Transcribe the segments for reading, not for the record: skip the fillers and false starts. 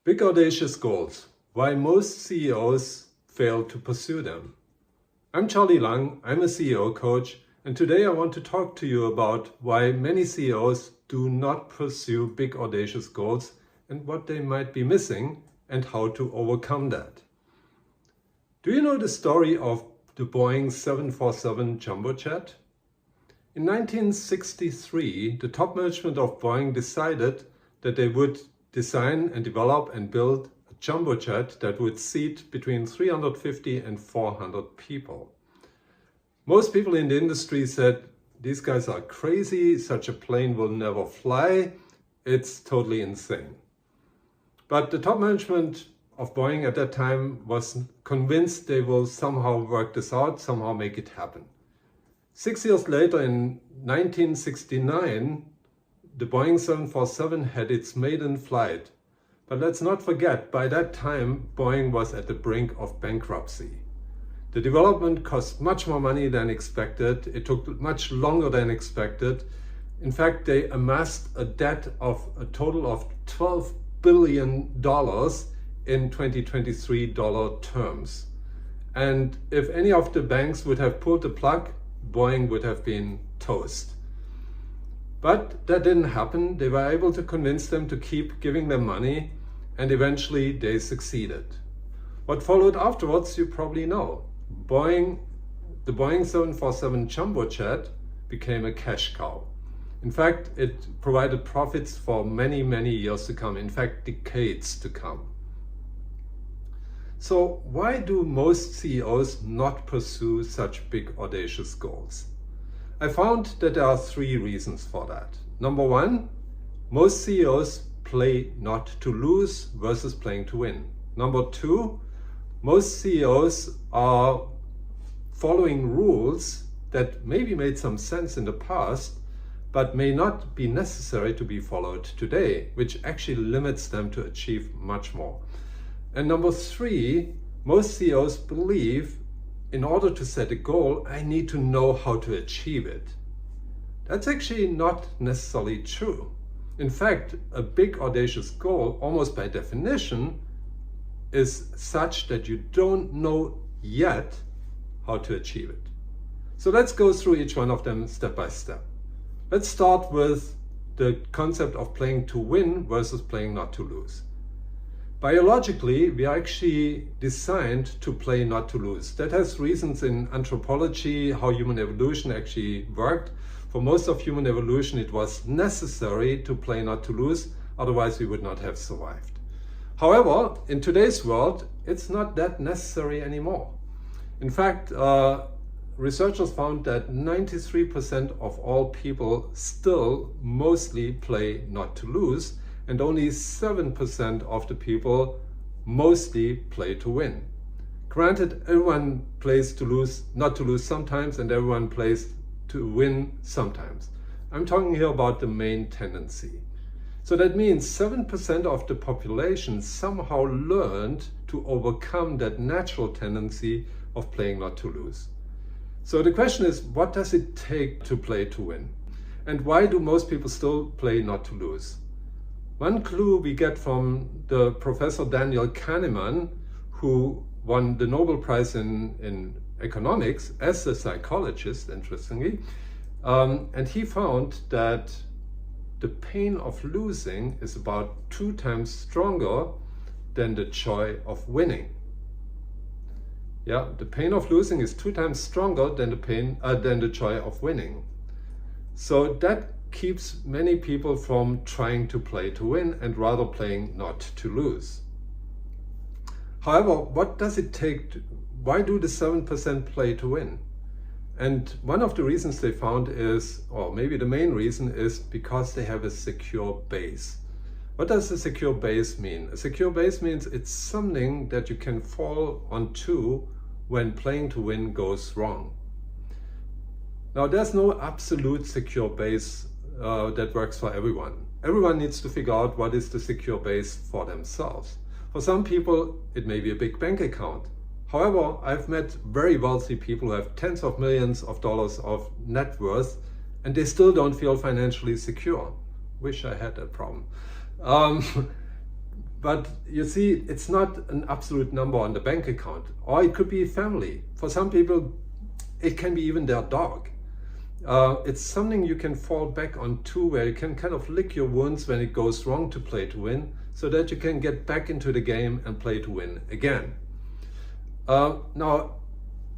Big audacious goals, why most CEOs fail to pursue them. I'm Charlie Lang, I'm a CEO coach, and today I want to talk to you about why many CEOs do not pursue big audacious goals and what they might be missing and how to overcome that. Do you know the story of the Boeing 747 jumbo jet? In 1963, the top management of Boeing decided that they would design and develop and build a jumbo jet that would seat between 350 and 400 people. Most people in the industry said, these guys are crazy, such a plane will never fly, it's totally insane. But the top management of Boeing at that time was convinced they will somehow work this out, somehow make it happen. 6 years later, in 1969, the Boeing 747 had its maiden flight. But let's not forget, by that time, Boeing was at the brink of bankruptcy. The development cost much more money than expected. It took much longer than expected. In fact, they amassed a debt of a total of $12 billion in 2023 dollar terms. And if any of the banks would have pulled the plug, Boeing would have been toast. But that didn't happen. They were able to convince them to keep giving them money, and eventually they succeeded. What followed afterwards, you probably know. The Boeing 747 jumbo jet became a cash cow. In fact, it provided profits for many, many years to come, in fact, decades to come. So why do most CEOs not pursue such big, audacious goals? I found that there are three reasons for that. Number one, most CEOs play not to lose versus playing to win. Number two, most CEOs are following rules that maybe made some sense in the past, but may not be necessary to be followed today, which actually limits them to achieve much more. And number three, most CEOs believe in order to set a goal, I need to know how to achieve it. That's actually not necessarily true. In fact, a big audacious goal, almost by definition, is such that you don't know yet how to achieve it. So let's go through each one of them step by step. Let's start with the concept of playing to win versus playing not to lose. Biologically, we are actually designed to play not to lose. That has reasons in anthropology, how human evolution actually worked. For most of human evolution, it was necessary to play not to lose, otherwise we would not have survived. However, in today's world, it's not that necessary anymore. In fact, researchers found that 93% of all people still mostly play not to lose, and only 7% of the people mostly play to win. Granted, everyone plays to lose, not to lose sometimes, and everyone plays to win sometimes. I'm talking here about the main tendency. So that means 7% of the population somehow learned to overcome that natural tendency of playing not to lose. So the question is, what does it take to play to win? And why do most people still play not to lose? One clue we get from the Professor Daniel Kahneman, who won the Nobel Prize in economics as a psychologist, interestingly, and he found that the pain of losing is about 2 times stronger than the joy of winning. Yeah, the pain of losing is 2 times stronger than the joy of winning. So that keeps many people from trying to play to win and rather playing not to lose. However, what does it take? Why do the 7% play to win? And one of the reasons they found is, or maybe the main reason, is because they have a secure base. What does a secure base mean? A secure base means it's something that you can fall onto when playing to win goes wrong. Now, there's no absolute secure base that works for everyone. Everyone needs to figure out what is the secure base for themselves. For some people, it may be a big bank account. However, I've met very wealthy people who have tens of millions of dollars of net worth, and they still don't feel financially secure. Wish I had that problem. But you see, it's not an absolute number on the bank account, or it could be family. For some people, it can be even their dog. It's something you can fall back on too, where you can kind of lick your wounds when it goes wrong to play to win, so that you can get back into the game and play to win again. Now,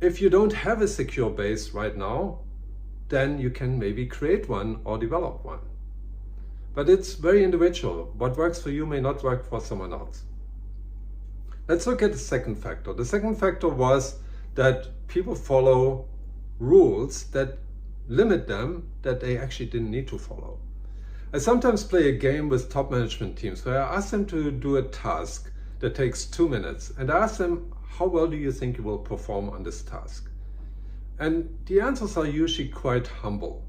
if you don't have a secure base right now, then you can maybe create one or develop one. But it's very individual. What works for you may not work for someone else. Let's look at the second factor. The second factor was that people follow rules that limit them that they actually didn't need to follow. I sometimes play a game with top management teams where I ask them to do a task that takes 2 minutes, and I ask them, how well do you think you will perform on this task? And the answers are usually quite humble.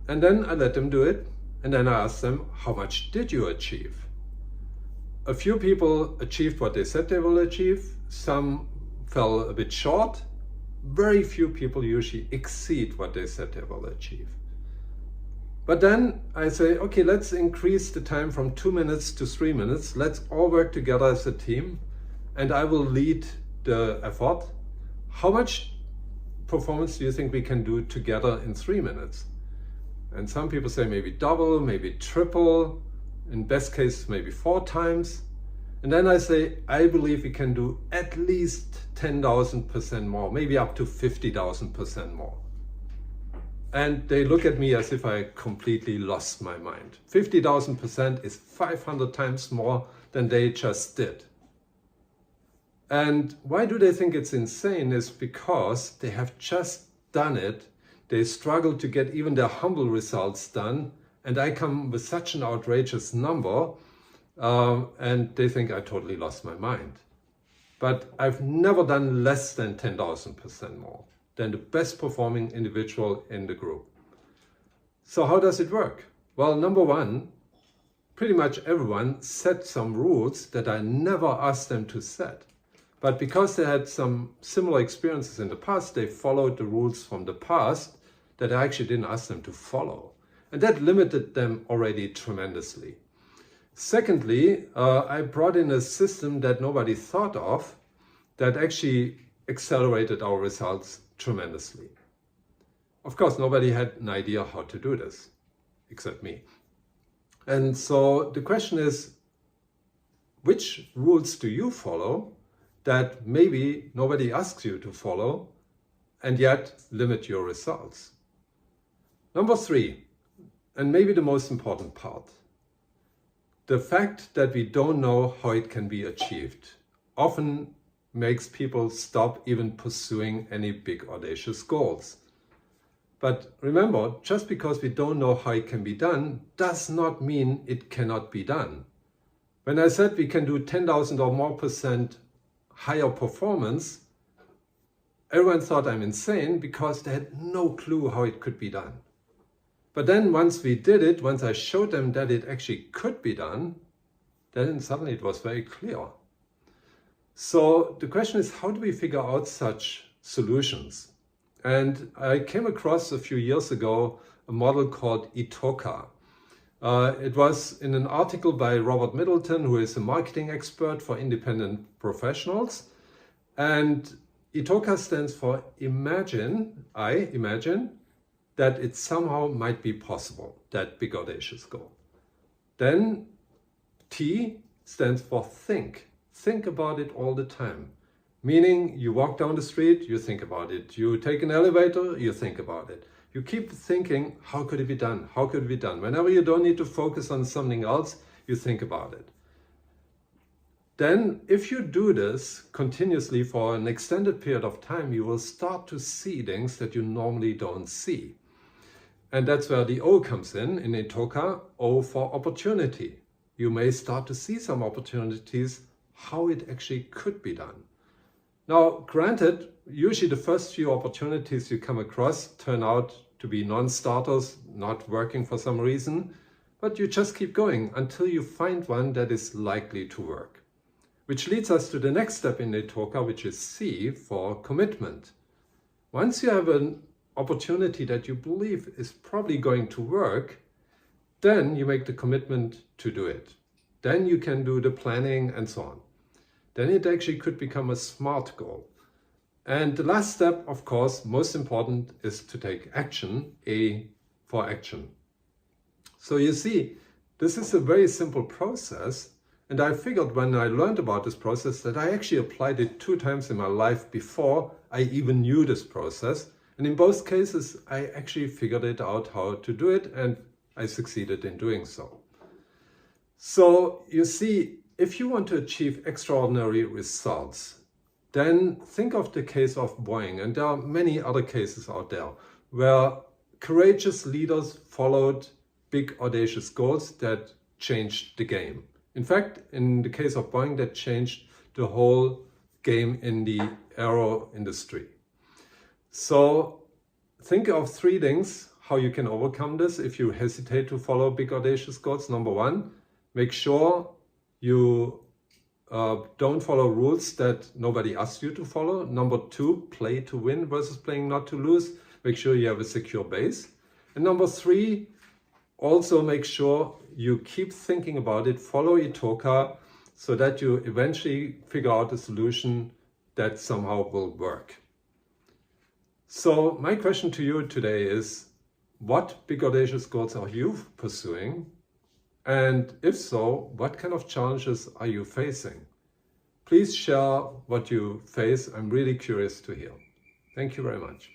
And then I let them do it, and then I ask them, how much did you achieve? A few people achieved what they said they will achieve. Some fell a bit short. Very few people usually exceed what they said they will achieve. But then I say, okay, let's increase the time from 2 minutes to 3 minutes. Let's all work together as a team, and I will lead the effort. How much performance do you think we can do together in 3 minutes? And some people say maybe double, maybe triple, in best case maybe 4 times. And then I say, I believe we can do at least 10,000% more, maybe up to 50,000% more. And they look at me as if I completely lost my mind. 50,000% is 500 times more than they just did. And why do they think it's insane is because they have just done it. They struggle to get even their humble results done. And I come with such an outrageous number, and they think I totally lost my mind. But I've never done less than 10,000% more than the best performing individual in the group. So how does it work? Well, number one, pretty much everyone set some rules that I never asked them to set. But because they had some similar experiences in the past, they followed the rules from the past that I actually didn't ask them to follow. And that limited them already tremendously. Secondly, I brought in a system that nobody thought of that actually accelerated our results tremendously. Of course, nobody had an idea how to do this, except me. And so the question is, which rules do you follow that maybe nobody asks you to follow and yet limit your results? Number 3, and maybe the most important part, the fact that we don't know how it can be achieved often makes people stop even pursuing any big audacious goals. But remember, just because we don't know how it can be done does not mean it cannot be done. When I said we can do 10,000 or more % higher performance, everyone thought I'm insane because they had no clue how it could be done. But then once we did it, once I showed them that it actually could be done, then suddenly it was very clear. So the question is, how do we figure out such solutions? And I came across a few years ago a model called ITOCA. It was in an article by Robert Middleton, who is a marketing expert for independent professionals. And ITOCA stands for imagine that it somehow might be possible, that big audacious goal. Then T stands for think. Think about it all the time. Meaning you walk down the street, you think about it. You take an elevator, you think about it. You keep thinking, how could it be done? How could it be done? Whenever you don't need to focus on something else, you think about it. Then if you do this continuously for an extended period of time, you will start to see things that you normally don't see. And that's where the O comes in ITOCA, O for opportunity. You may start to see some opportunities, how it actually could be done. Now, granted, usually the first few opportunities you come across turn out to be non-starters, not working for some reason, but you just keep going until you find one that is likely to work. Which leads us to the next step in ITOCA, which is C for commitment. Once you have an opportunity that you believe is probably going to work, then you make the commitment to do it. Then you can do the planning and so on. Then it actually could become a SMART goal. And the last step, of course, most important, is to take action, A for action. So you see, this is a very simple process. And I figured when I learned about this process that I actually applied it 2 times in my life before I even knew this process. And in both cases, I actually figured it out how to do it, and I succeeded in doing so. So you see, if you want to achieve extraordinary results, then think of the case of Boeing. And there are many other cases out there where courageous leaders followed big audacious goals that changed the game. In fact, in the case of Boeing, that changed the whole game in the aero industry. So think of 3 things how you can overcome this if you hesitate to follow big audacious goals. Number 1, make sure you don't follow rules that nobody asks you to follow. Number 2, play to win versus playing not to lose. Make sure you have a secure base. And number 3, also make sure you keep thinking about it, follow Itoka, so that you eventually figure out a solution that somehow will work. So my question to you today is, what big audacious goals are you pursuing? And if so, what kind of challenges are you facing? Please share what you face. I'm really curious to hear. Thank you very much.